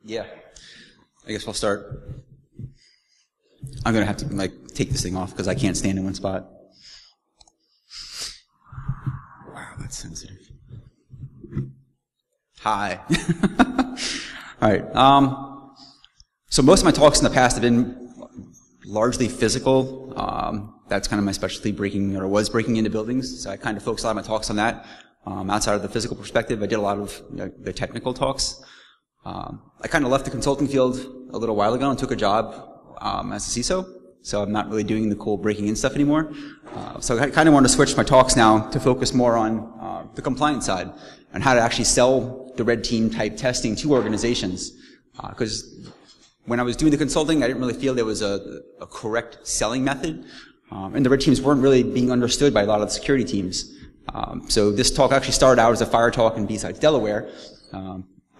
Yeah. I guess I'll start. I'm going to have to take this thing off because I can't stand in one spot. Wow, that's sensitive. Hi. All right. So most of my talks in the past have been largely physical. That's kind of my specialty, was breaking into buildings. So I kind of focus a lot of my talks on that. Outside of the physical perspective, I did a lot of the technical talks. I kind of left the consulting field a little while ago and took a job as a CISO. So I'm not really doing the cool breaking in stuff anymore. So I kind of want to switch my talks now to focus more on the compliance side and how to actually sell the red team type testing to organizations. Because when I was doing the consulting, I didn't really feel there was a correct selling method. And the red teams weren't really being understood by a lot of the security teams. So this talk actually started out as a fire talk in B-Sides, Delaware,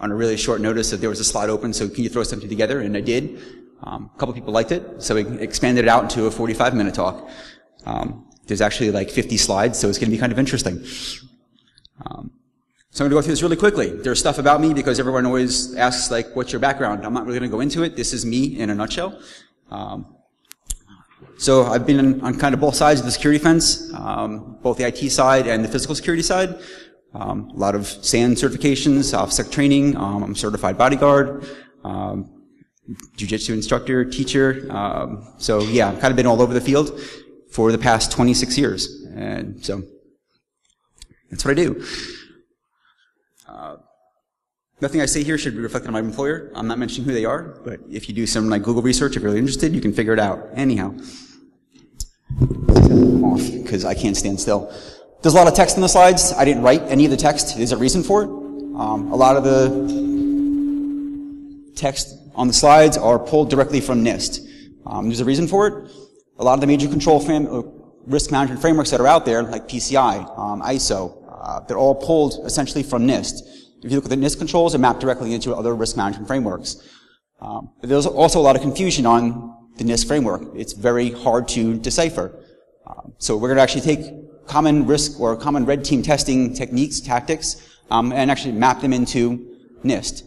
on a really short notice that there was a slot open, so can you throw something together? And I did. A couple people liked it, so we expanded it out into a 45-minute talk. There's actually like 50 slides, so it's going to be kind of interesting. So I'm going to go through this really quickly. There's stuff about me because everyone always asks, what's your background? I'm not really going to go into it. This is me in a nutshell. So I've been on kind of both sides of the security fence, both the IT side and the physical security side. A lot of SAN certifications, OffSec training. I'm a certified bodyguard, jiu-jitsu instructor, teacher. So yeah, I've kind of been all over the field for the past 26 years. And so that's what I do. Nothing I say here should be reflected on my employer. I'm not mentioning who they are, but if you do some Google research, if you're really interested, you can figure it out. Anyhow, off because I can't stand still. There's a lot of text in the slides. I didn't write any of the text. There's a reason for it. A lot of the text on the slides are pulled directly from NIST. There's a reason for it. A lot of the major control risk management frameworks that are out there, like PCI, ISO, they're all pulled essentially from NIST. If you look at the NIST controls, they're mapped directly into other risk management frameworks. But there's also a lot of confusion on the NIST framework. It's very hard to decipher. So we're going to actually take common risk or common red team testing techniques, tactics, and actually map them into NIST.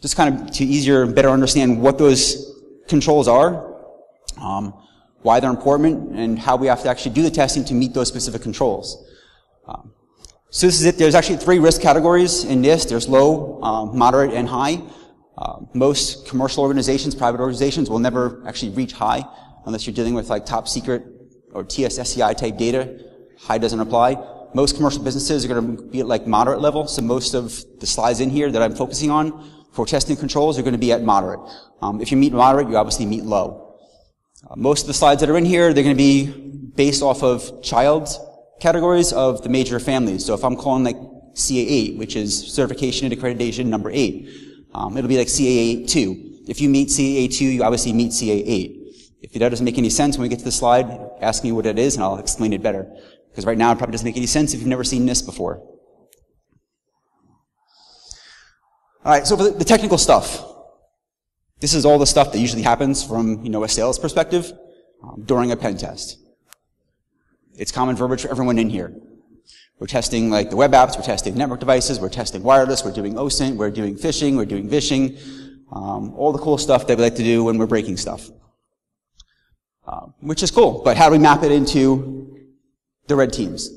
Just kind of to better understand what those controls are, why they're important, and how we have to actually do the testing to meet those specific controls. So this is it. There's actually 3 risk categories in NIST. There's low, moderate, and high. Most commercial organizations, private organizations, will never actually reach high unless you're dealing with top secret or TS/SCI type data. High doesn't apply. Most commercial businesses are going to be at moderate level. So most of the slides in here that I'm focusing on for testing controls are going to be at moderate. If you meet moderate, you obviously meet low. Most of the slides that are in here, they're going to be based off of child categories of the major families. So if I'm calling CA8, which is certification and accreditation number 8, it'll be CA8-2. If you meet CA8-2, you obviously meet CA8. If that doesn't make any sense when we get to the slide, ask me what it is and I'll explain it better. Because right now it probably doesn't make any sense if you've never seen this before. Alright, so for the technical stuff. This is all the stuff that usually happens from, a sales perspective during a pen test. It's common verbiage for everyone in here. We're testing the web apps, we're testing network devices, we're testing wireless, we're doing OSINT, we're doing phishing, we're doing vishing, all the cool stuff that we like to do when we're breaking stuff. Which is cool, but how do we map it into the red teams?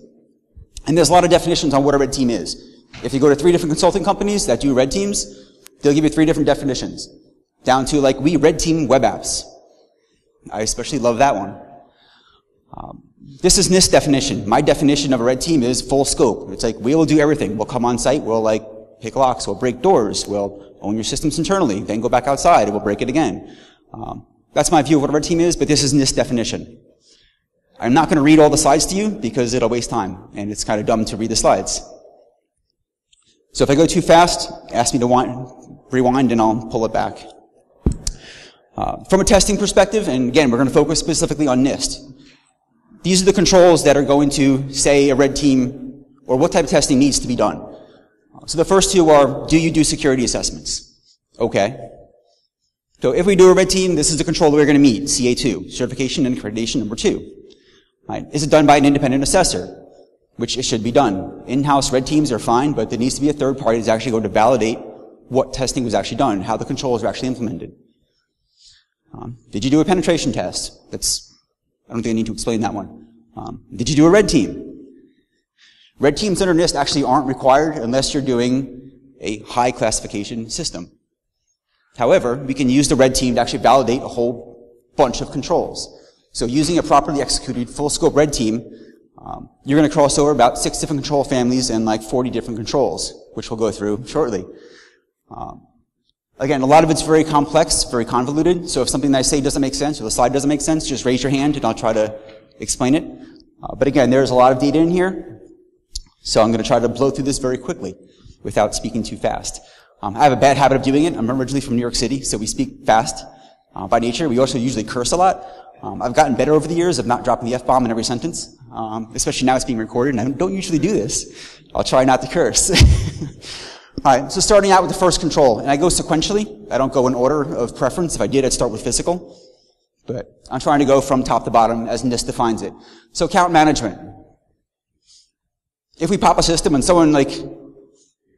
And there's a lot of definitions on what a red team is. If you go to 3 different consulting companies that do red teams, they'll give you 3 different definitions. Down to we red team web apps. I especially love that one. This is NIST definition. My definition of a red team is full scope. It's we will do everything. We'll come on site, we'll pick locks, we'll break doors, we'll own your systems internally, then go back outside and we'll break it again. That's my view of what a red team is, but this is NIST definition. I'm not going to read all the slides to you because it'll waste time, and it's kind of dumb to read the slides. So if I go too fast, ask me to rewind and I'll pull it back. From a testing perspective, and again, we're going to focus specifically on NIST. These are the controls that are going to say a red team, or what type of testing needs to be done. So the first 2 are, do you do security assessments? Okay. So if we do a red team, this is the control that we're going to meet, CA2, certification and accreditation number 2. Right. Is it done by an independent assessor? Which it should be done. In-house red teams are fine, but there needs to be a third party that's actually going to validate what testing was actually done, how the controls were actually implemented. Did you do a penetration test? I don't think I need to explain that one. Did you do a red team? Red teams under NIST actually aren't required unless you're doing a high classification system. However, we can use the red team to actually validate a whole bunch of controls. So using a properly executed full scope red team, you're going to cross over about 6 different control families and like 40 different controls, which we'll go through shortly. Again, a lot of it's very complex, very convoluted, so if something that I say doesn't make sense or the slide doesn't make sense, just raise your hand and I'll try to explain it. But again, there's a lot of data in here, so I'm going to try to blow through this very quickly without speaking too fast. I have a bad habit of doing it. I'm originally from New York City, so we speak fast by nature. We also usually curse a lot. I've gotten better over the years of not dropping the F-bomb in every sentence, especially now it's being recorded, and I don't usually do this. I'll try not to curse. Alright, so starting out with the first control, and I go sequentially. I don't go in order of preference. If I did, I'd start with physical. But I'm trying to go from top to bottom as NIST defines it. So account management. If we pop a system and someone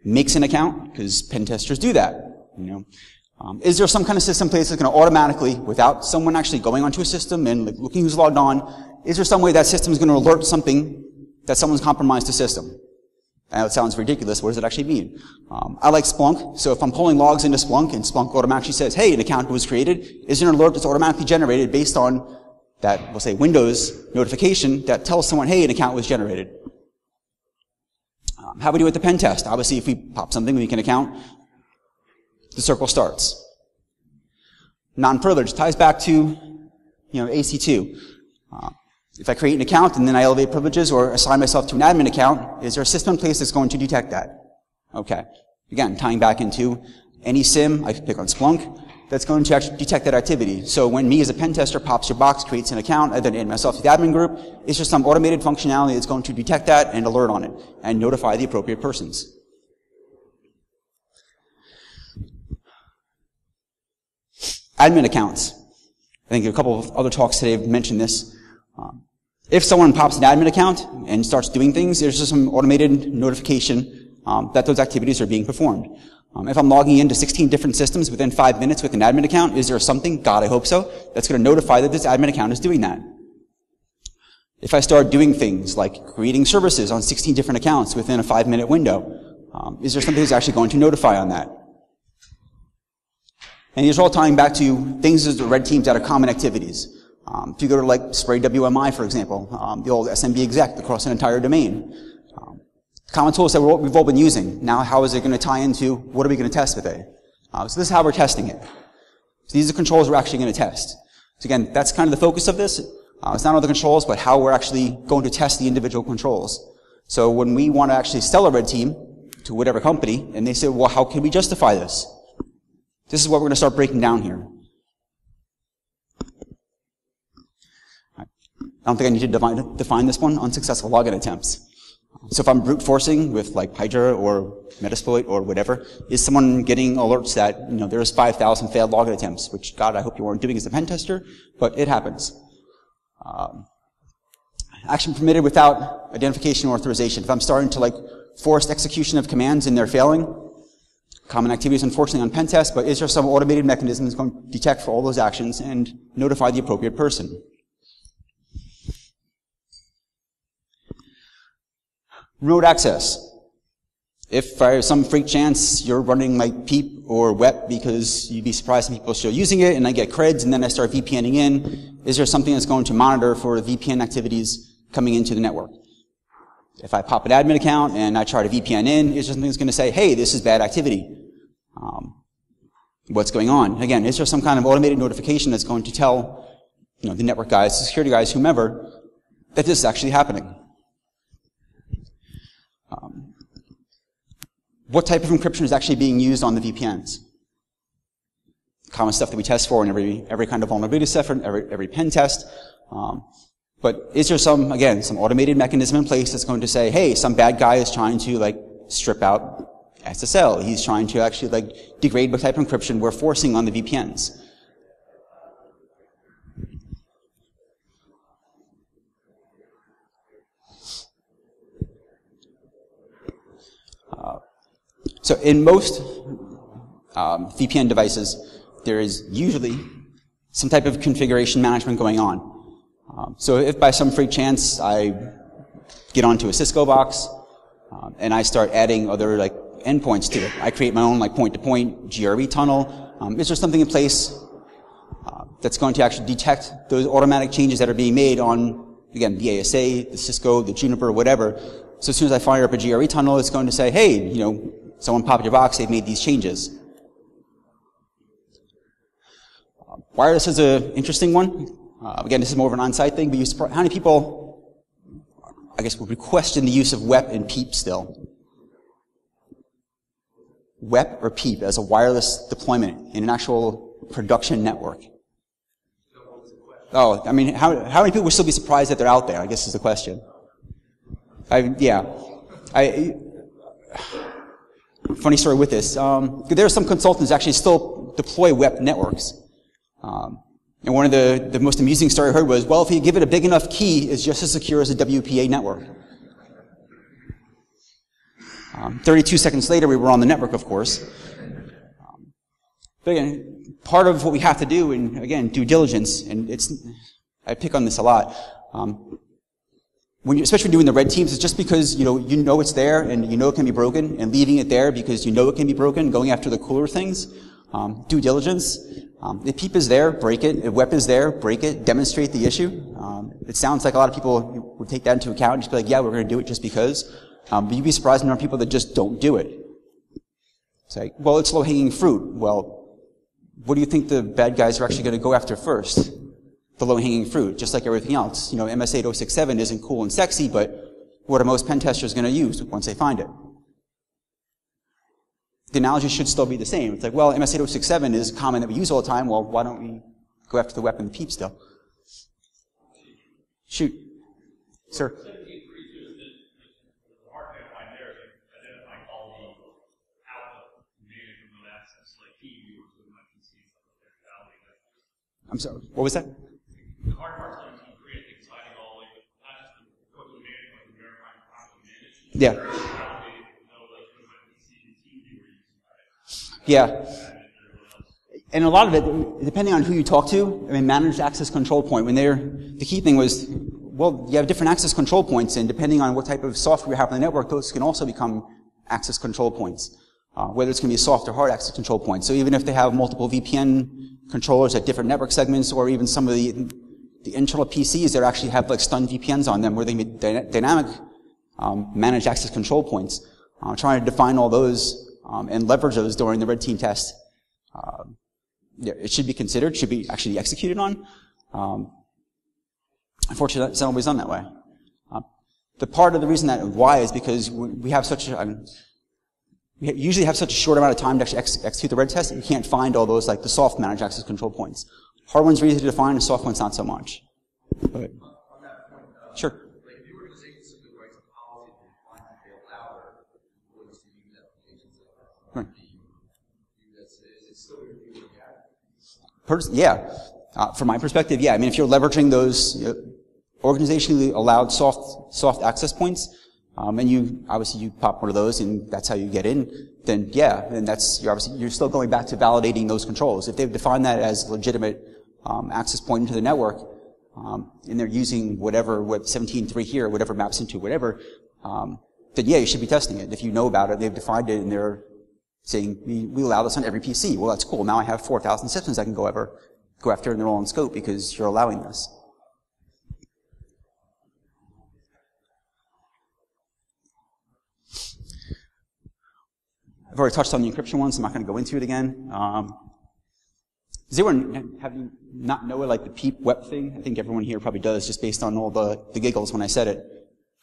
makes an account, because pen testers do that, is there some kind of system place that's going to automatically, without someone actually going onto a system and looking who's logged on, is there some way that system is going to alert something that someone's compromised the system? I know it sounds ridiculous. What does it actually mean? I like Splunk, so if I'm pulling logs into Splunk and Splunk automatically says, hey, an account was created, is there an alert that's automatically generated based on that, we'll say, Windows notification that tells someone, hey, an account was generated? How we do with the pen test? Obviously, if we pop something, we can account, the circle starts. Non-privileged ties back to, AC2. If I create an account and then I elevate privileges or assign myself to an admin account, is there a system in place that's going to detect that? Okay. Again, tying back into any SIM, I can pick on Splunk, that's going to actually detect that activity. So when me as a pen tester pops your box, creates an account, I then add myself to the admin group, it's just some automated functionality that's going to detect that and alert on it and notify the appropriate persons. Admin accounts. I think a couple of other talks today have mentioned this. If someone pops an admin account and starts doing things, there's just some automated notification that those activities are being performed. If I'm logging into 16 different systems within 5 minutes with an admin account, is there something, God, I hope so, that's going to notify that this admin account is doing that? If I start doing things like creating services on 16 different accounts within a 5-minute window, is there something that's actually going to notify on that? And these are all tying back to things as the red teams that are common activities. If you go to Spray WMI, for example, the old SMB exec across an entire domain. Common tools that we've all been using. Now, how is it going to tie into what are we going to test with it? So this is how we're testing it. So these are the controls we're actually going to test. So again, that's kind of the focus of this. It's not all the controls, but how we're actually going to test the individual controls. So when we want to actually sell a red team to whatever company, and they say, well, how can we justify this? This is what we're going to start breaking down here. I don't think I need to define this one, unsuccessful login attempts. So if I'm brute forcing with Hydra or Metasploit or whatever, is someone getting alerts that, there's 5,000 failed login attempts, which, God, I hope you weren't doing as a pen tester, but it happens. Action permitted without identification or authorization. If I'm starting to forced execution of commands and they're failing, common activities unfortunately on pen test, but is there some automated mechanism that's going to detect for all those actions and notify the appropriate person? Remote access. If by some freak chance you're running PEEP or WEP because you'd be surprised if people are still using it and I get creds and then I start VPNing in, is there something that's going to monitor for VPN activities coming into the network? If I pop an admin account and I try to VPN in, is there something that's going to say, hey, this is bad activity? What's going on? Again, is there some kind of automated notification that's going to tell the network guys, the security guys, whomever, that this is actually happening? What type of encryption is actually being used on the VPNs? Common stuff that we test for in every kind of vulnerability assessment, every pen test. But is there some automated mechanism in place that's going to say, hey, some bad guy is trying to strip out SSL. He's trying to actually degrade what type of encryption we're forcing on the VPNs. So in most VPN devices, there is usually some type of configuration management going on. So if by some freak chance I get onto a Cisco box and I start adding other like endpoints to it, I create my own like point-to-point GRE tunnel. Is there something in place that's going to actually detect those automatic changes that are being made on, again, the ASA, the Cisco, the Juniper, whatever? So as soon as I fire up a GRE tunnel, it's going to say, hey, you know, someone popped your box, they've made these changes. Wireless is an interesting one. Again, this is more of an on-site thing, but how many people, I guess, would question the use of WEP and PEEP still? WEP or PEEP as a wireless deployment in an actual production network? Oh, I mean, how many people would still be surprised that they're out there, I guess is the question. Funny story with this. There are some consultants actually still deploy WEP networks. And one of the most amusing story I heard was, well, if you give it a big enough key, it's just as secure as a WPA network. 32 seconds later, we were on the network, of course. But again, part of what we have to do, and again, due diligence, and I pick on this a lot, especially when doing the red teams, it's just because you know it's there and you know it can be broken, and leaving it there because you know it can be broken, going after the cooler things. Due diligence. If PEEP is there, break it. If WEP is there, break it. Demonstrate the issue. It sounds like a lot of people would take that into account and just be like, yeah, we're going to do it just because. But you'd be surprised when there are people that just don't do it. It's like, well, it's low-hanging fruit. Well, what do you think the bad guys are actually going to go after first? The low-hanging fruit, just like everything else. You know, MS-8067 isn't cool and sexy, but what are most pen testers going to use once they find it? The analogy should still be the same. It's like, well, MS-8067 is common that we use all the time. Well, why don't we go after the WEP and the PEEP still? Shoot. Sir. I'm sorry, what was that? The hard part's going to create things like all, like, not just the code to manage, but the verifying properly managed. Yeah. Yeah. And a lot of it, depending on who you talk to, I mean, managed access control point, the key thing was, well, you have different access control points, and depending on what type of software you have on the network, those can also become access control points. Whether it's going to be soft or hard access control points. So even if they have multiple VPN controllers at different network segments, or even some of the internal PCs that actually have like stun VPNs on them, where they make dynamic managed access control points. Trying to define all those and leverage those during the red team test. It should be considered, should be actually executed on. Unfortunately, it's not always done that way. The part of the reason that why is because we have such we usually have such a short amount of time to actually execute the red test that you can't find all those, like the soft managed access control points. Hard ones are easy to define, the soft ones not so much. But, sure. Like if you were to say simply write a policy to define and fail louder, what is the use applications like that? Right. Is it still your Yeah. From my perspective, yeah. I mean, if you're leveraging those organizationally allowed soft access points, and you pop one of those and that's how you get in, then yeah, and you're still going back to validating those controls. If they've defined that as legitimate access point into the network, and they're using whatever, what 17.3 here, whatever maps into whatever, then yeah, you should be testing it. If you know about it, they've defined it and they're saying, we allow this on every PC. Well, that's cool. Now I have 4,000 systems I can go after and they're all in scope because you're allowing this. I've already touched on the encryption one, so I'm not going to go into it again. Does anyone have you not know like the PEEP WEP thing? I think everyone here probably does, just based on all the giggles when I said it.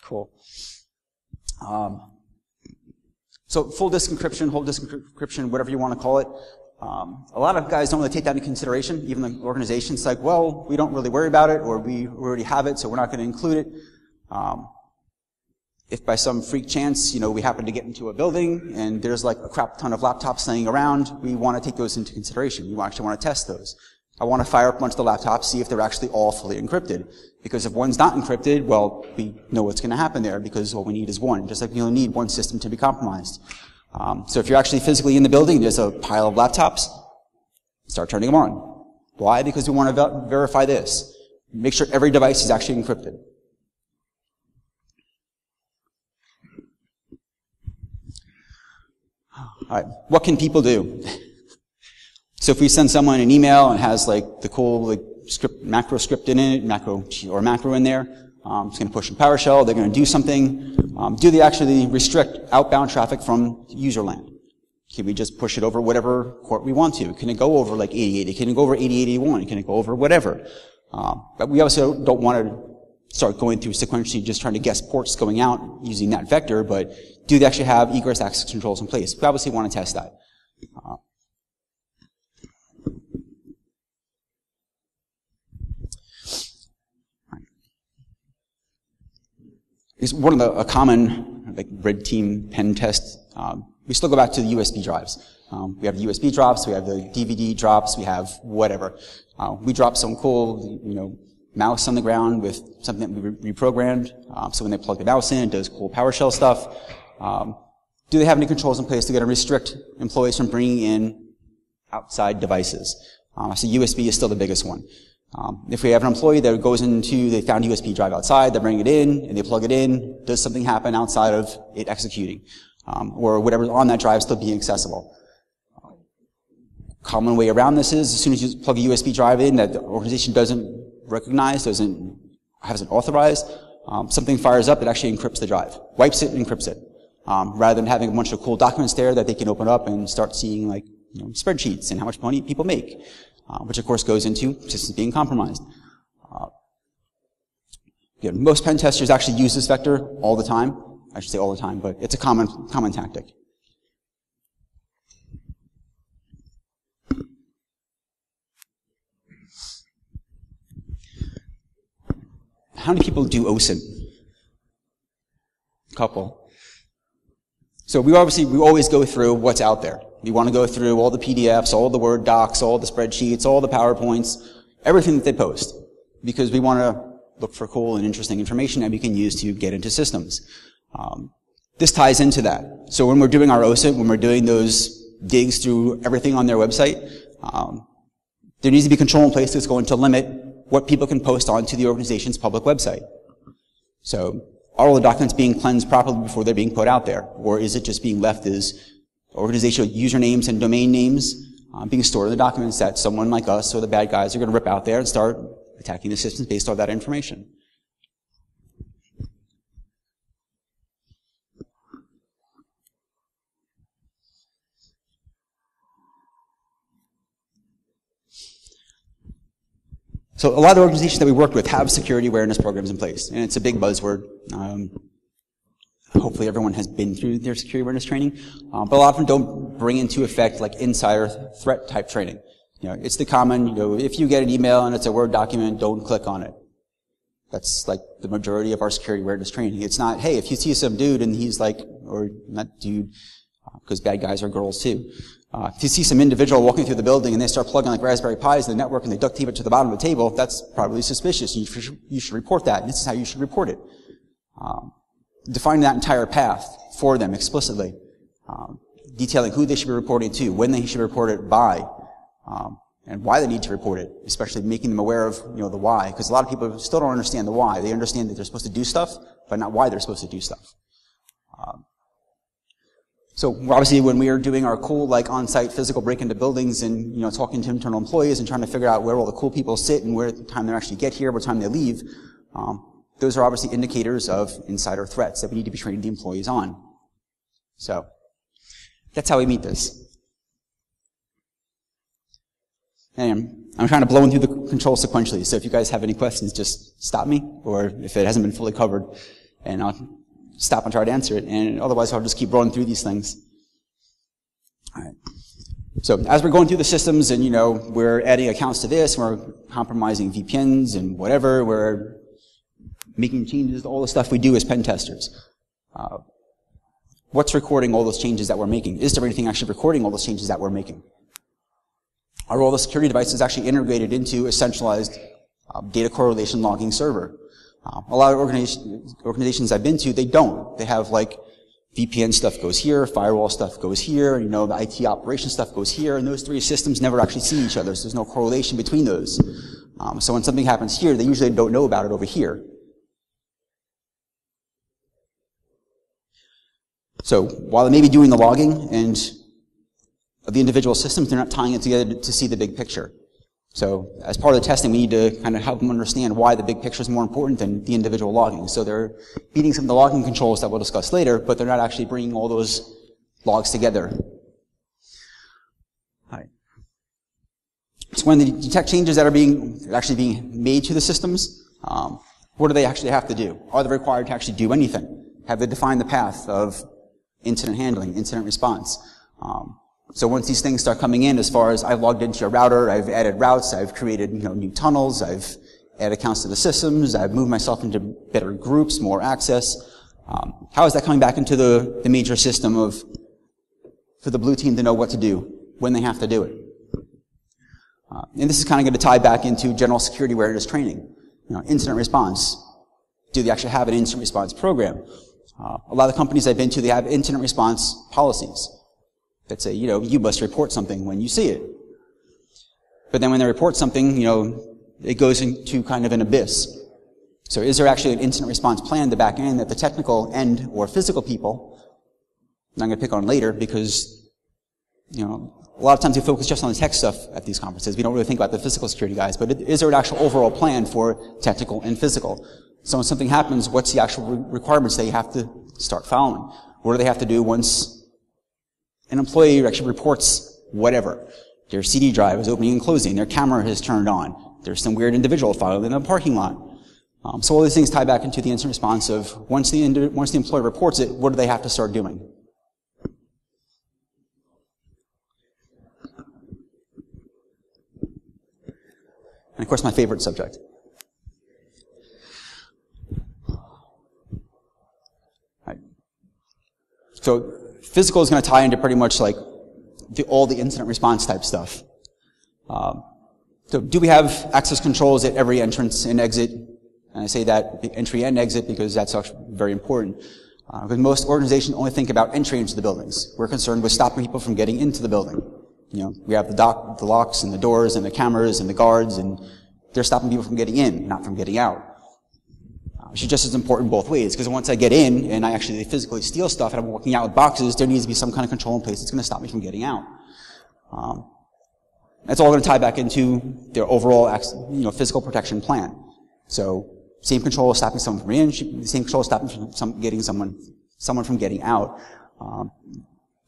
Cool. So full disk encryption, whole disk encryption, whatever you want to call it. A lot of guys don't really take that into consideration. Even the organizations like, well, we don't really worry about it, or we already have it, so we're not going to include it. If by some freak chance, we happen to get into a building and there's like a crap ton of laptops laying around, we want to take those into consideration. We actually want to test those. I want to fire up a bunch of the laptops, see if they're actually all fully encrypted. Because if one's not encrypted, well, we know what's going to happen there because all we need is one. Just like we only need one system to be compromised. So if you're actually physically in the building, there's a pile of laptops, start turning them on. Why? Because we want to verify this. Make sure every device is actually encrypted. All right, what can people do? So if we send someone an email and it has like the cool like macro script in it, macro in there, it's going to push in PowerShell. They're going to do something. Do they actually restrict outbound traffic from user land? Can we just push it over whatever port we want to? Can it go over like 8080? Can it go over 8081? Can it go over whatever? But we also don't want to start going through sequentially just trying to guess ports going out using that vector, but do they actually have egress access controls in place? We obviously want to test that. One of a common like red team pen test, we still go back to the USB drives. We have the USB drops, we have the DVD drops, we have whatever. We drop some cool, mouse on the ground with something that we reprogrammed. So when they plug the mouse in, it does cool PowerShell stuff. Do they have any controls in place to restrict employees from bringing in outside devices? So USB is still the biggest one. If we have an employee that goes into, they found a USB drive outside, they bring it in, and they plug it in, does something happen outside of it executing? Or whatever's on that drive still being accessible? Common way around this is, as soon as you plug a USB drive in that the organization doesn't recognize, hasn't authorized, something fires up that actually encrypts the drive. Wipes it and encrypts it. Rather than having a bunch of cool documents there that they can open up and start seeing like, spreadsheets and how much money people make. Which of course goes into systems being compromised. Most pen testers actually use this vector all the time. I should say all the time, but it's a common tactic. How many people do OSINT? A couple. So we always go through what's out there. We want to go through all the PDFs, all the Word docs, all the spreadsheets, all the PowerPoints, everything that they post, because we want to look for cool and interesting information that we can use to get into systems. This ties into that. So when we're doing our OSINT, when we're doing those digs through everything on their website, there needs to be control in place that's going to limit what people can post onto the organization's public website. So are all the documents being cleansed properly before they're being put out there? Or is it just being left as organizational usernames and domain names being stored in the documents that someone like us or the bad guys are going to rip out there and start attacking the systems based on that information? So a lot of the organizations that we worked with have security awareness programs in place, and it's a big buzzword. Hopefully everyone has been through their security awareness training, but a lot of them don't bring into effect like insider threat type training. It's the common, if you get an email and it's a Word document, don't click on it. That's like the majority of our security awareness training. It's not, hey, if you see some dude and he's like, or not dude, because bad guys are girls too. If you see some individual walking through the building and they start plugging like Raspberry Pis in the network and they duct tape it to the bottom of the table, that's probably suspicious. You should report that. And this is how you should report it. Defining that entire path for them explicitly. Detailing who they should be reporting to, when they should report it by, and why they need to report it, especially making them aware of, the why. Because a lot of people still don't understand the why. They understand that they're supposed to do stuff, but not why they're supposed to do stuff. So obviously when we are doing our cool like on-site physical break into buildings and talking to internal employees and trying to figure out where all the cool people sit and where the time they actually get here, what time they leave, those are obviously indicators of insider threats that we need to be training the employees on. So that's how we meet this. And I'm trying to blow in through the controls sequentially, so if you guys have any questions, just stop me, or if it hasn't been fully covered, and I'll stop and try to answer it, and otherwise I'll just keep rolling through these things. All right. So as we're going through the systems and, we're adding accounts to this, we're compromising VPNs and whatever, we're making changes to all the stuff we do as pen testers. What's recording all those changes that we're making? Is there anything actually recording all those changes that we're making? Are all the security devices actually integrated into a centralized data correlation logging server? A lot of organizations I've been to, they don't. They have like VPN stuff goes here, firewall stuff goes here, you know, the IT operation stuff goes here, and those three systems never actually see each other, so there's no correlation between those. So when something happens here, they usually don't know about it over here. So while they may be doing the logging and of the individual systems, they're not tying it together to see the big picture. So as part of the testing, we need to kind of help them understand why the big picture is more important than the individual logging. So they're beating some of the logging controls that we'll discuss later, but they're not actually bringing all those logs together. All right. So when they detect changes that are actually being made to the systems, what do they actually have to do? Are they required to actually do anything? Have they defined the path of incident handling, incident response? So once these things start coming in, as far as I've logged into your router, I've added routes, I've created, you know, new tunnels, I've added accounts to the systems, I've moved myself into better groups, more access. How is that coming back into the major system for the blue team to know what to do, when they have to do it? And this is kind of going to tie back into general security awareness training. You know, incident response. Do they actually have an incident response program? A lot of the companies I've been to, they have incident response policies that say, you know, you must report something when you see it. But then when they report something, you know, it goes into kind of an abyss. So is there actually an incident response plan in the back end that the technical end or physical people, I'm going to pick on later because, you know, a lot of times we focus just on the tech stuff at these conferences. We don't really think about the physical security guys, but is there an actual overall plan for technical and physical? So when something happens, what's the actual requirements they have to start following? What do they have to do once an employee actually reports whatever? Their CD drive is opening and closing. Their camera has turned on. There's some weird individual file in a parking lot. So all these things tie back into the incident response of once the employee reports it, what do they have to start doing? And of course, my favorite subject. Right. So physical is going to tie into pretty much like all the incident response type stuff. So do we have access controls at every entrance and exit? And I say that entry and exit because that's actually very important. Because most organizations only think about entry into the buildings. We're concerned with stopping people from getting into the building. You know, we have the locks and the doors and the cameras and the guards, and they're stopping people from getting in, not from getting out. Which is just as important both ways, because once I get in and I actually physically steal stuff and I'm walking out with boxes, there needs to be some kind of control in place that's going to stop me from getting out. That's all going to tie back into their overall, you know, physical protection plan. So same control is stopping someone from in, same control is stopping someone from getting out.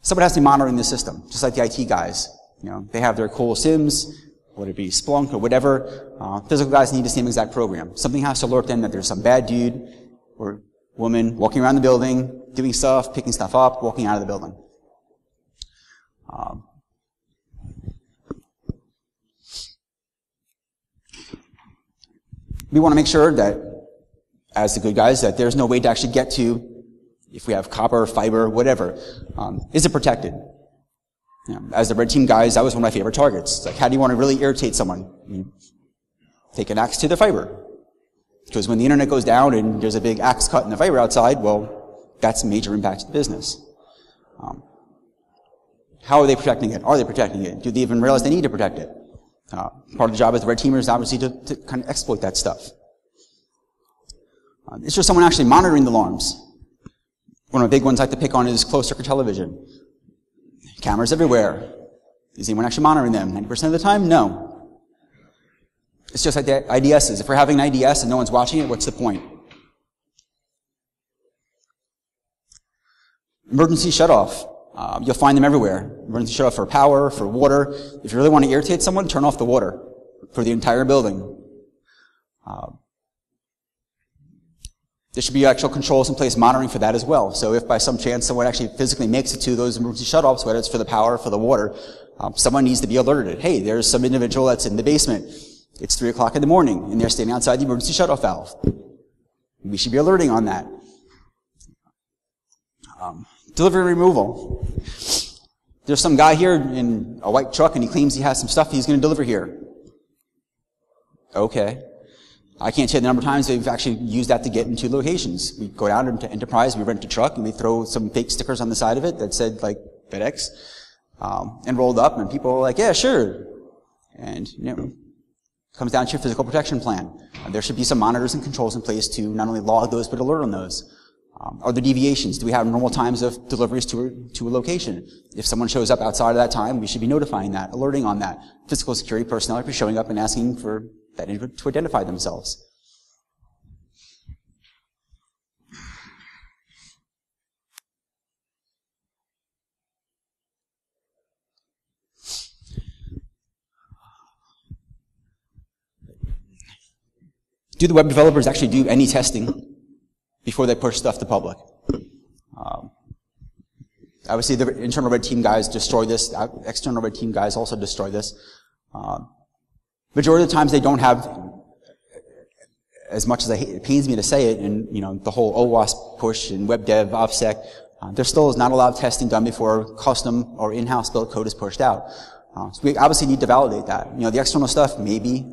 Someone has to be monitoring the system, just like the IT guys. You know, they have their cool SIMs, whether it be Splunk or whatever. Physical guys need the same exact program. Something has to alert them that there's some bad dude or woman walking around the building, doing stuff, picking stuff up, walking out of the building. We want to make sure that, as the good guys, that there's no way to actually get to, if we have copper, fiber, whatever, is it protected? You know, as the red team guys, that was one of my favorite targets. It's like, how do you want to really irritate someone? You take an axe to the fiber. Because when the internet goes down and there's a big axe cut in the fiber outside, well, that's a major impact to the business. How are they protecting it? Are they protecting it? Do they even realize they need to protect it? Part of the job of the red teamers is obviously to kind of exploit that stuff. It's just someone actually monitoring the alarms. One of the big ones I like to pick on is closed circuit television. Cameras everywhere. Is anyone actually monitoring them? 90% of the time, no. It's just like the IDSs. If we're having an IDS and no one's watching it, what's the point? Emergency shutoff. You'll find them everywhere. Emergency shutoff for power, for water. If you really want to irritate someone, turn off the water for the entire building. There should be actual controls in place monitoring for that as well. So if by some chance someone actually physically makes it to those emergency shutoffs, whether it's for the power, for the water, someone needs to be alerted. Hey, there's some individual that's in the basement. It's 3 o'clock in the morning, and they're standing outside the emergency shutoff valve. We should be alerting on that. Delivery removal. There's some guy here in a white truck, and he claims he has some stuff he's going to deliver here. Okay. I can't say the number of times they've actually used that to get into locations. We go down into Enterprise, we rent a truck, and we throw some fake stickers on the side of it that said, like, FedEx, and rolled up, and people are like, yeah, sure. And, comes down to your physical protection plan. There should be some monitors and controls in place to not only log those, but alert on those. Are there deviations? Do we have normal times of deliveries to a location? If someone shows up outside of that time, we should be notifying that, alerting on that. Physical security personnel are showing up and asking for that to identify themselves. Do the web developers actually do any testing before they push stuff to public? Obviously, the internal red team guys destroy this. External red team guys also destroy this. Majority of the times, they don't have, as much as it pains me to say it, and the whole OWASP push and web dev, OPSEC, there still is not a lot of testing done before custom or in-house built code is pushed out. So we obviously need to validate that. The external stuff, maybe.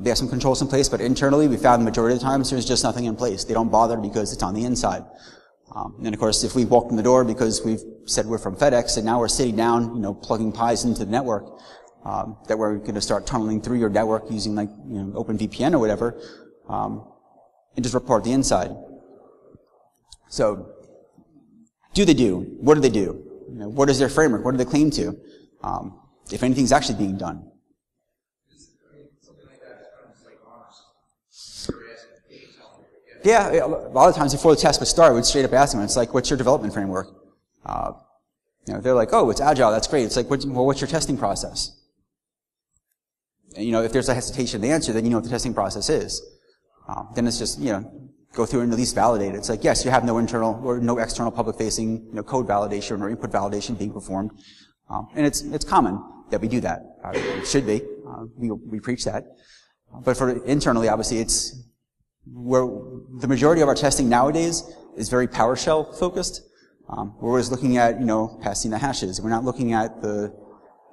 They have some controls in place, but internally, we found the majority of the times there's just nothing in place. They don't bother because it's on the inside. And of course, if we walked in the door because we've said we're from FedEx and now we're sitting down, plugging pies into the network, that we're going to start tunneling through your network using OpenVPN or whatever, and just report the inside. So, do they do? What do they do? What is their framework? What do they claim to? If anything's actually being done. Yeah, a lot of times before the test would start, we'd straight up ask them, it's like, what's your development framework? They're like, oh, it's agile, that's great. It's like, what's your testing process? And, if there's a hesitation in the answer, then you know what the testing process is. Then it's just, go through and at least validate it. It's like, yes, you have no internal or no external public-facing, code validation or input validation being performed. And it's common that we do that. It should be. We preach that. But for internally, obviously, it's where the majority of our testing nowadays is very PowerShell focused. We're always looking at, passing the hashes. We're not looking at the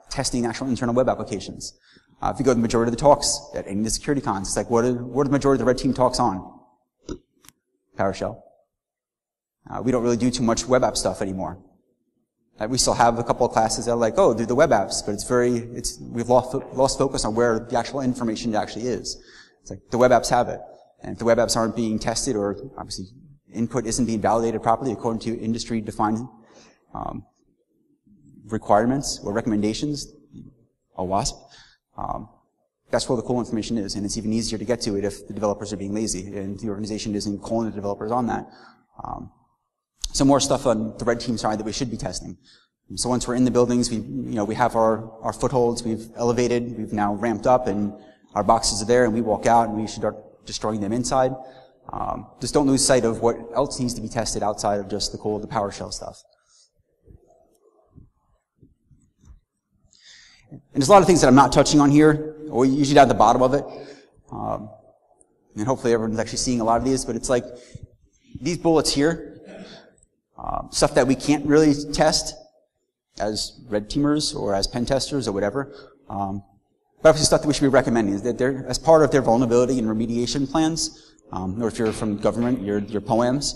testing actual internal web applications. If you go to the majority of the talks at any of the security cons, it's like, what are the majority of the red team talks on? PowerShell. We don't really do too much web app stuff anymore. We still have a couple of classes that are like, oh, do the web apps, but we've lost focus on where the actual information actually is. It's like, the web apps have it. And if the web apps aren't being tested, or obviously input isn't being validated properly according to industry-defined requirements or recommendations, OWASP, that's where the cool information is. And it's even easier to get to it if the developers are being lazy and the organization isn't calling the developers on that. So more stuff on the red team side that we should be testing. So once we're in the buildings, we have our footholds, we've elevated, we've now ramped up, and our boxes are there, and we walk out, and we should start destroying them inside. Just don't lose sight of what else needs to be tested outside of just the PowerShell stuff. And there's a lot of things that I'm not touching on here, or usually down at the bottom of it. And hopefully everyone's actually seeing a lot of these, but it's like these bullets here, stuff that we can't really test as red teamers or as pen testers or whatever. But obviously stuff that we should be recommending is that they're, as part of their vulnerability and remediation plans, or if you're from government, your POAMs,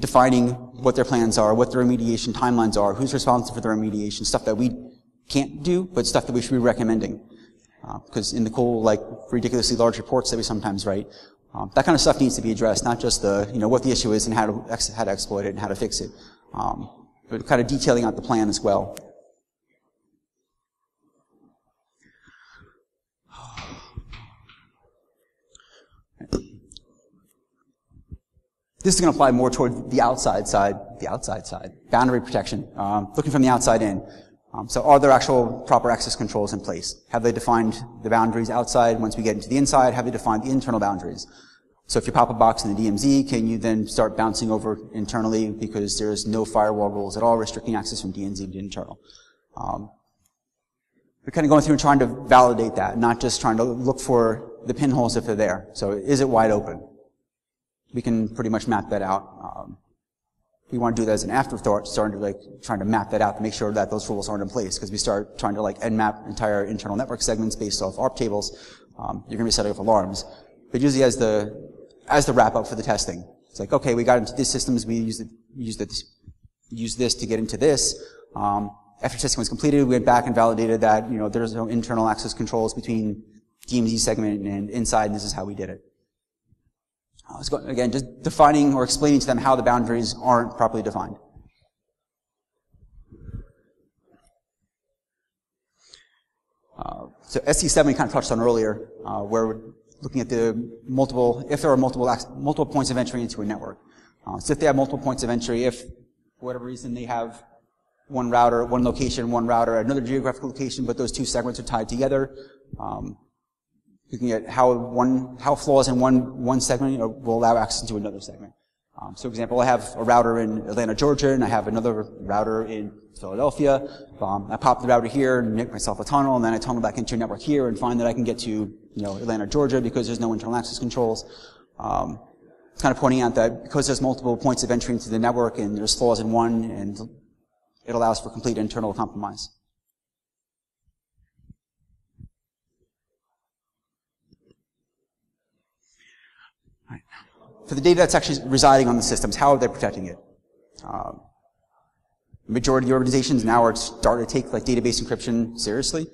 defining what their plans are, what their remediation timelines are, who's responsible for the remediation, stuff that we can't do, but stuff that we should be recommending. Because in the cool, ridiculously large reports that we sometimes write, that kind of stuff needs to be addressed, not just what the issue is and how to exploit it and how to fix it, but kind of detailing out the plan as well. This is going to apply more toward the outside side, boundary protection, looking from the outside in. So are there actual proper access controls in place? Have they defined the boundaries outside? Once we get into the inside, have they defined the internal boundaries? So if you pop a box in the DMZ, can you then start bouncing over internally because there's no firewall rules at all restricting access from DMZ to internal? We're kind of going through and trying to validate that, not just trying to look for the pinholes if they're there. So is it wide open? We can pretty much map that out. We want to do that as an afterthought, trying to map that out to make sure that those rules aren't in place. Because we start trying to nmap entire internal network segments based off ARP tables, you're going to be setting off alarms. but usually as the wrap up for the testing. It's like, okay, we got into these systems, we used this to get into this. After testing was completed, we went back and validated that, there's no internal access controls between DMZ segment and inside, and this is how we did it. Again, just defining or explaining to them how the boundaries aren't properly defined. So SC7 we kind of touched on earlier, where we're looking at if there are multiple points of entry into a network. So if they have multiple points of entry, if for whatever reason they have one router, one location, one router, another geographical location, but those two segments are tied together, looking at how flaws in one segment will allow access to another segment. So, for example, I have a router in Atlanta, Georgia, and I have another router in Philadelphia. I pop the router here and make myself a tunnel, and then I tunnel back into a network here and find that I can get to Atlanta, Georgia because there's no internal access controls. It's kind of pointing out that because there's multiple points of entry into the network and there's flaws in one, and it allows for complete internal compromise. For the data that's actually residing on the systems, how are they protecting it? Majority of the organizations now are starting to take database encryption seriously.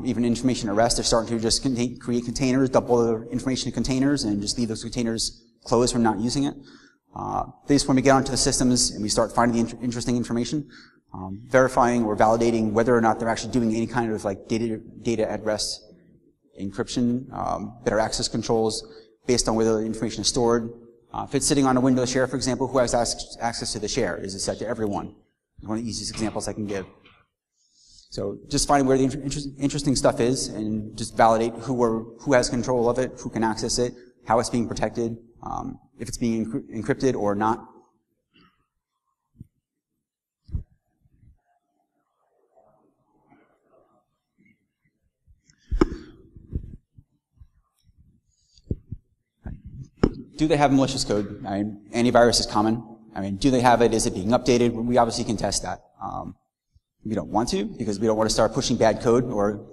Even information at rest, they're starting to just create containers, dump all the information in containers, and just leave those containers closed from not using it. They just want to get onto the systems and we start finding the interesting information, verifying or validating whether or not they're actually doing any kind of data at rest encryption, better access controls based on whether the information is stored. If it's sitting on a Windows share, for example, who has access to the share? Is it set to everyone? One of the easiest examples I can give. So just finding where the interesting stuff is and just validate who has control of it, who can access it, how it's being protected, if it's being encrypted or not. Do they have malicious code? Antivirus is common. Do they have it? Is it being updated? We obviously can test that. We don't want to because we don't want to start pushing bad code or,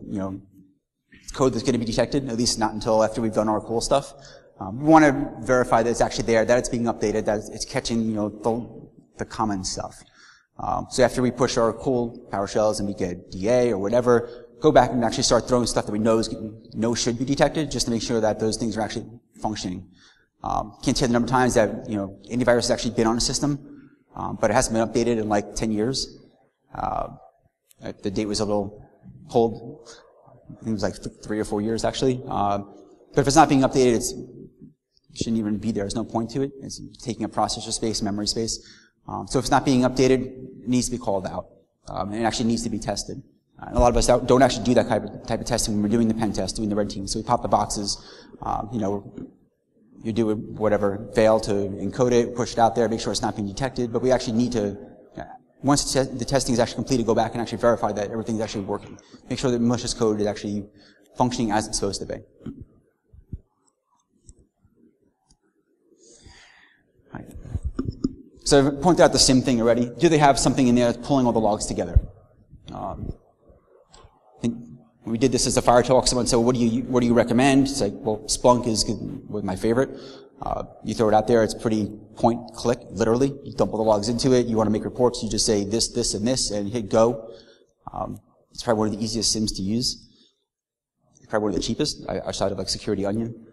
code that's going to be detected, at least not until after we've done our cool stuff. We want to verify that it's actually there, that it's being updated, that it's catching, the common stuff. So after we push our cool PowerShells and we get DA or whatever, go back and actually start throwing stuff that we know should be detected just to make sure that those things are actually functioning. Can't tell the number of times that, antivirus has actually been on a system, but it hasn't been updated in 10 years. The date was a little pulled. I think it was 3 or 4 years actually. But if it's not being updated, it shouldn't even be there. There's no point to it. It's taking up processor space, memory space. So if it's not being updated, it needs to be called out. And it actually needs to be tested. And a lot of us don't actually do that type of testing when we're doing the pen test, doing the red team. So we pop the boxes, you do whatever, fail to encode it, push it out there, make sure it's not being detected, but we actually need to, once the testing is actually completed, go back and actually verify that everything's actually working. Make sure that malicious code is actually functioning as it's supposed to be. Right. So I've pointed out the SIM thing already. Do they have something in there that's pulling all the logs together? I think when we did this as a fire talk, someone said, well, what do you recommend? It's like, well, Splunk was my favorite. You throw it out there, it's pretty point click, literally. You dump all the logs into it, you want to make reports, you just say this, and this, and hit go. It's probably one of the easiest SIMs to use. It's probably one of the cheapest, outside of Security Onion.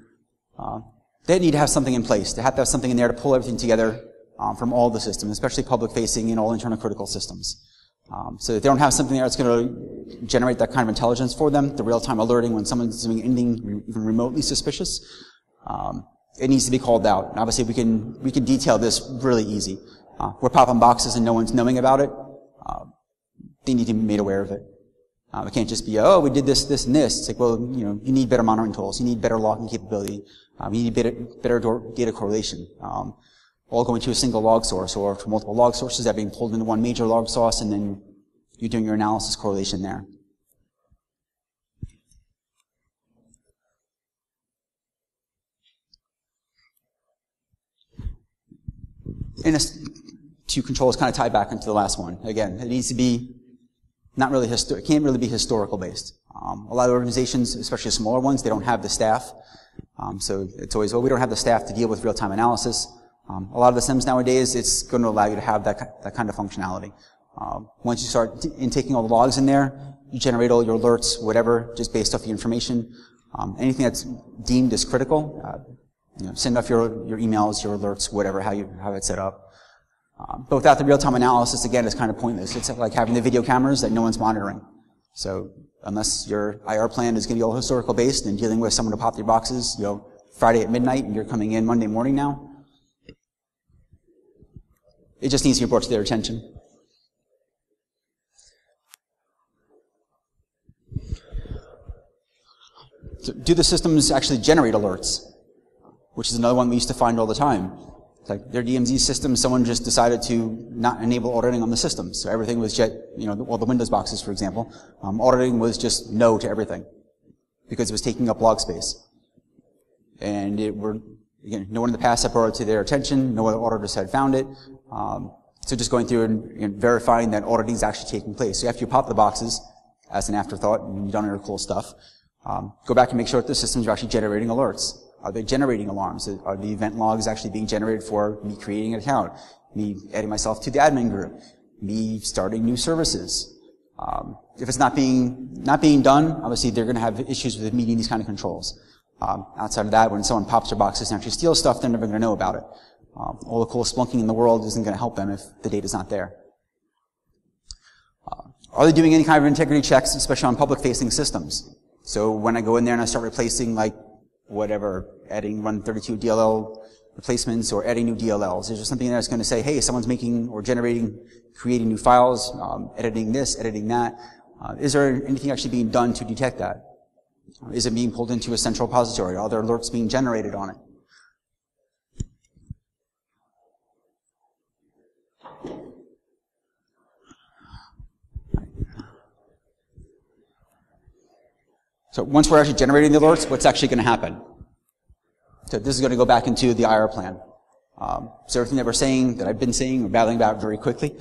They need to have something in place. They have to have something in there to pull everything together from all the systems, especially public-facing and all internal critical systems. So if they don't have something there that's going to generate that kind of intelligence for them, the real-time alerting when someone's doing anything even remotely suspicious, it needs to be called out. And obviously, we can detail this really easy. We're popping boxes and no one's knowing about it. They need to be made aware of it. It can't just be, we did this, and this. It's like, well, you need better monitoring tools. You need better logging capability. You need better data correlation. All going to a single log source or to multiple log sources that are being pulled into one major log source, and then you're doing your analysis correlation there. And two controls kind of tie back into the last one. Again, it needs to be it can't really be historical based. A lot of organizations, especially smaller ones, they don't have the staff So it's always, well, we don't have the staff to deal with real-time analysis. A lot of the SIEMs nowadays, it's going to allow you to have that kind of functionality. Once you start taking all the logs in there, you generate all your alerts, whatever, just based off the information. Anything that's deemed as critical, send off your emails, your alerts, whatever, how you have it set up. But without the real-time analysis, again, it's kind of pointless. It's like having the video cameras that no one's monitoring. So unless your IR plan is going to be all historical based and dealing with someone to pop their boxes, Friday at midnight and you're coming in Monday morning now, it just needs to be brought to their attention. So do the systems actually generate alerts? Which is another one we used to find all the time. It's like their DMZ system, someone just decided to not enable auditing on the system. So everything was all the Windows boxes, for example, auditing was just no to everything because it was taking up log space. And again, no one in the past had brought it to their attention, no other auditors had found it. So just going through and verifying that auditing is actually taking place. So after you pop the boxes as an afterthought and you've done your cool stuff, go back and make sure that the systems are actually generating alerts. Are they generating alarms? Are the event logs actually being generated for me creating an account, me adding myself to the admin group, me starting new services? If it's not being done, obviously they're going to have issues with meeting these kind of controls. Outside of that, when someone pops their boxes and actually steals stuff, they're never going to know about it. All the cool splunking in the world isn't going to help them if the data's not there. Are they doing any kind of integrity checks, especially on public-facing systems? So when I go in there and I start replacing adding 132 DLL replacements or adding new DLLs, is there something that's going to say, hey, someone's making or creating new files, editing this, editing that? Is there anything actually being done to detect that? Is it being pulled into a central repository? Are there alerts being generated on it? So once we're actually generating the alerts, what's actually going to happen? So this is going to go back into the IR plan. So everything that we're saying, that I've been saying, we're battling about very quickly,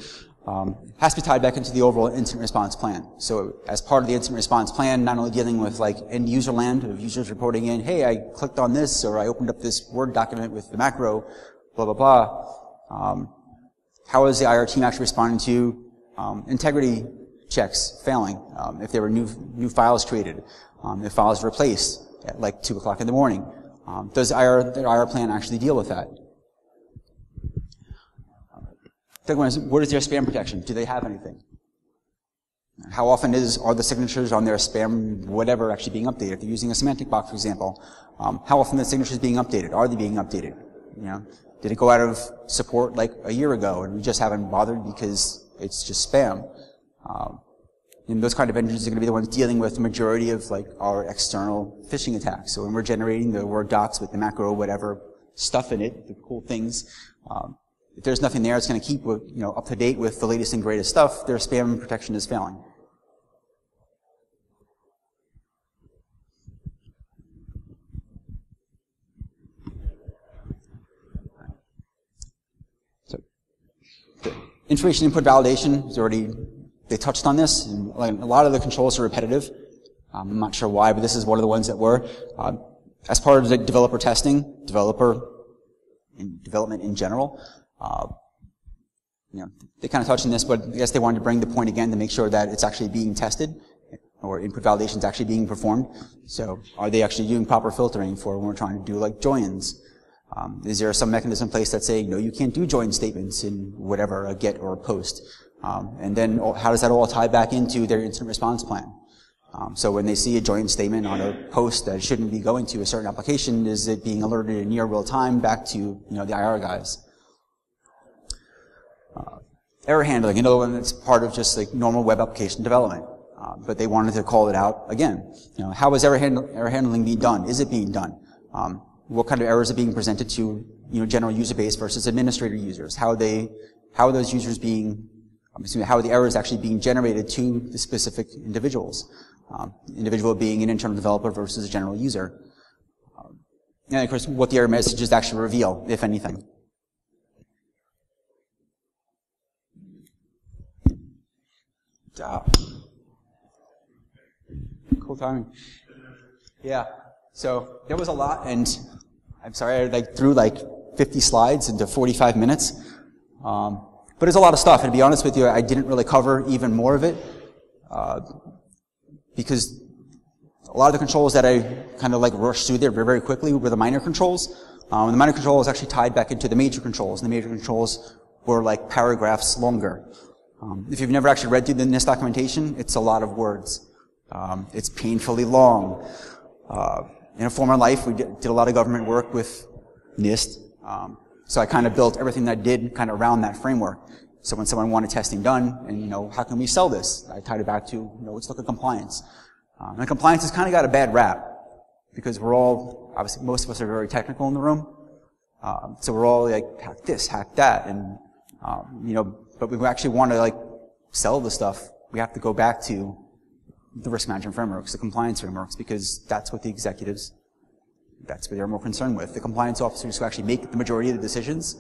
has to be tied back into the overall incident response plan. So as part of the incident response plan, not only dealing with end user land of users reporting in, hey, I clicked on this, or I opened up this Word document with the macro, blah, blah, blah. How is the IR team actually responding to integrity checks failing? If there were new files created, if files were replaced at 2 o'clock in the morning, does the IR plan actually deal with that? Second one is, what is their spam protection? Do they have anything? How often are the signatures on their spam whatever actually being updated? If they're using a semantic box, for example, how often the signatures being updated? Are they being updated? Did it go out of support a year ago and we just haven't bothered because it's just spam? And those kind of engines are going to be the ones dealing with the majority of our external phishing attacks. So when we're generating the Word docs with the macro whatever stuff in it, the cool things, if there's nothing there, it's going to keep up to date with the latest and greatest stuff. Their spam protection is failing. So the information input validation is already. They touched on this, and a lot of the controls are repetitive. I'm not sure why, but this is one of the ones that were. As part of the developer testing, development in general, they kind of touched on this, but I guess they wanted to bring the point again to make sure that it's actually being tested, or input validation is actually being performed. So are they actually doing proper filtering for when we're trying to do joins? Is there some mechanism in place that's saying, no, you can't do join statements in whatever, a get or a post? And then how does that all tie back into their incident response plan? So when they see a join statement on a post that shouldn't be going to a certain application, is it being alerted in near real time back to the IR guys? Error handling, another one that's part of just normal web application development. But they wanted to call it out again. How is error handling being done? Is it being done? What kind of errors are being presented to general user base versus administrator users? How are those users being how are the errors actually being generated to the specific individuals? Individual being an internal developer versus a general user. And of course, what the error messages actually reveal, if anything. Cool timing. Yeah. So there was a lot, and I'm sorry I threw 50 slides into 45 minutes. But there's a lot of stuff, and to be honest with you, I didn't really cover even more of it, because a lot of the controls that I kind of rushed through there very quickly were the minor controls. And the minor control was actually tied back into the major controls, and the major controls were paragraphs longer. If you've never actually read through the NIST documentation, it's a lot of words. It's painfully long. In a former life, we did a lot of government work with NIST, so I kind of built everything that I did kind of around that framework. So when someone wanted testing done, and how can we sell this? I tied it back to, let's look at compliance. And compliance has kind of got a bad rap, because we're all, obviously most of us are very technical in the room. So we're all hack this, hack that, and, but we actually want to sell the stuff. We have to go back to the risk management frameworks, the compliance frameworks, because that's what the executives, that's what they're more concerned with. The compliance officers who actually make the majority of the decisions,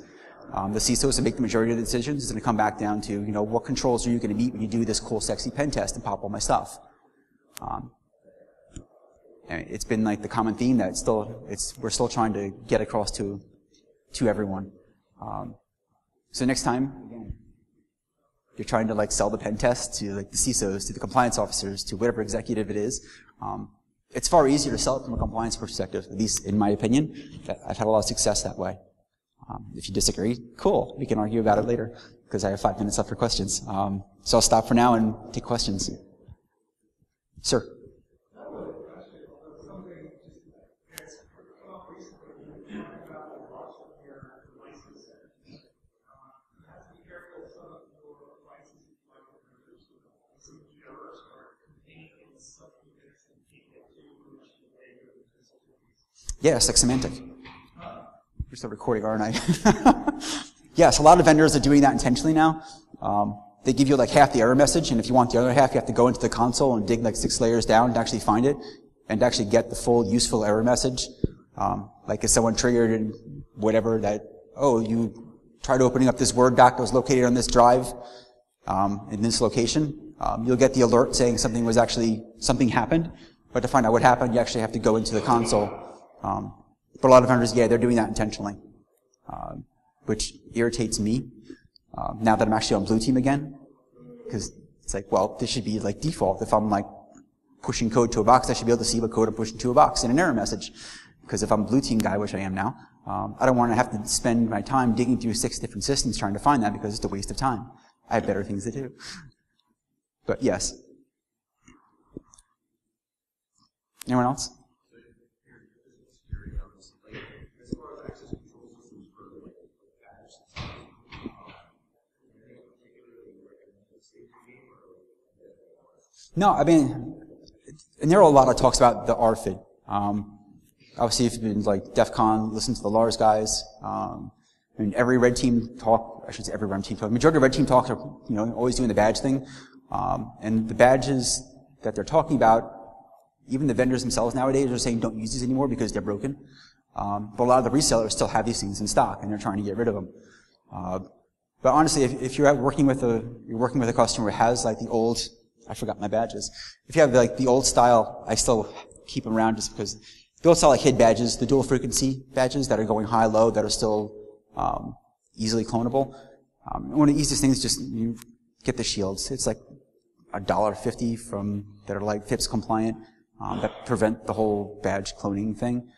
the CISOs who make the majority of the decisions, is going to come back down to, what controls are you going to meet when you do this cool, sexy pen test and pop all my stuff? And it's been the common theme that we're still trying to get across to everyone. So next time, again, you're trying to sell the pen test to the CISOs, to the compliance officers, to whatever executive it is. It's far easier to sell it from a compliance perspective, at least in my opinion. I've had a lot of success that way. If you disagree, cool. We can argue about it later, because I have 5 minutes left for questions. So I'll stop for now and take questions. Sir. Yes, semantic. You're still recording, aren't I? Yes, a lot of vendors are doing that intentionally now. They give you half the error message, and if you want the other half, you have to go into the console and dig 6 layers down to actually find it, and to actually get the full useful error message. If someone triggered and whatever that, you tried opening up this Word doc that was located on this drive in this location, you'll get the alert saying something happened, but to find out what happened, you actually have to go into the console. But a lot of vendors, they're doing that intentionally, which irritates me, now that I'm actually on Blue Team again, because it's this should be default. If I'm pushing code to a box, I should be able to see what code I'm pushing to a box in an error message. Because if I'm a Blue Team guy, which I am now, I don't want to have to spend my time digging through 6 different systems trying to find that, because it's a waste of time. I have better things to do. But yes. Anyone else? No, I mean, and there are a lot of talks about the RFID. Obviously, if you've been DEF CON, listen to the Lars guys. Every red team talk, I should say every red team talk, majority of red team talks are, always doing the badge thing. And the badges that they're talking about, even the vendors themselves nowadays are saying don't use these anymore because they're broken. But a lot of the resellers still have these things in stock, and they're trying to get rid of them. But honestly, if you're working with a customer who has the old, I forgot my badges. If you have the old style, I still keep them around just because the old style HID badges, the dual frequency badges that are going high-low, that are still easily clonable. One of the easiest things is just you get the shields. It's $1.50 that are FIPS compliant, that prevent the whole badge cloning thing.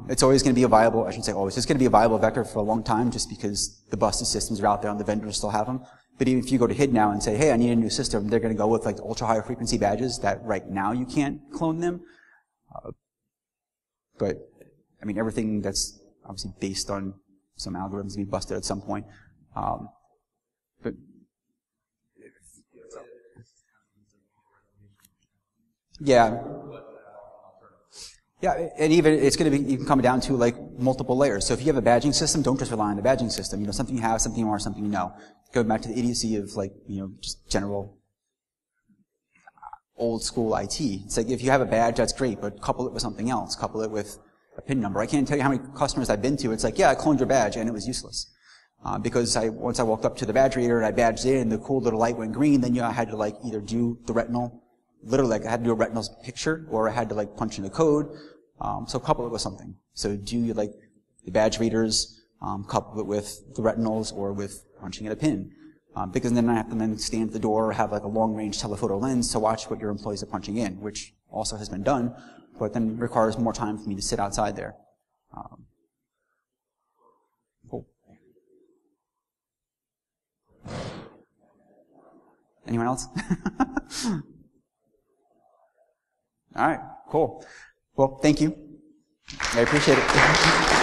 It's always going to be a viable, I shouldn't say always, it's going to be a viable vector for a long time just because the busted systems are out there and the vendors still have them. But even if you go to HID now and say, hey, I need a new system, they're going to go with the ultra high frequency badges that right now you can't clone them. But, I mean, everything that's obviously based on some algorithms be busted at some point. But yeah. Yeah, and even it's going to be even come down to multiple layers. So if you have a badging system, don't just rely on the badging system. Something you have, something you are, something you know. Go back to the idiocy of just general old school IT. It's if you have a badge, that's great, but couple it with something else. Couple it with a PIN number. I can't tell you how many customers I've been to. It's I cloned your badge and it was useless. Because once I walked up to the badge reader and I badged in, the cool little light went green, then I had to either do the retinal, literally I had to do a retinal picture, or I had to punch in the code. So couple it with something. So do you like the badge readers, couple it with the retinals or with punching in a pin. Because then I have to then stand at the door or have like a long-range telephoto lens to watch what your employees are punching in, which also has been done, but then requires more time for me to sit outside there. Cool. Anyone else? All right, cool. Well, thank you. I appreciate it.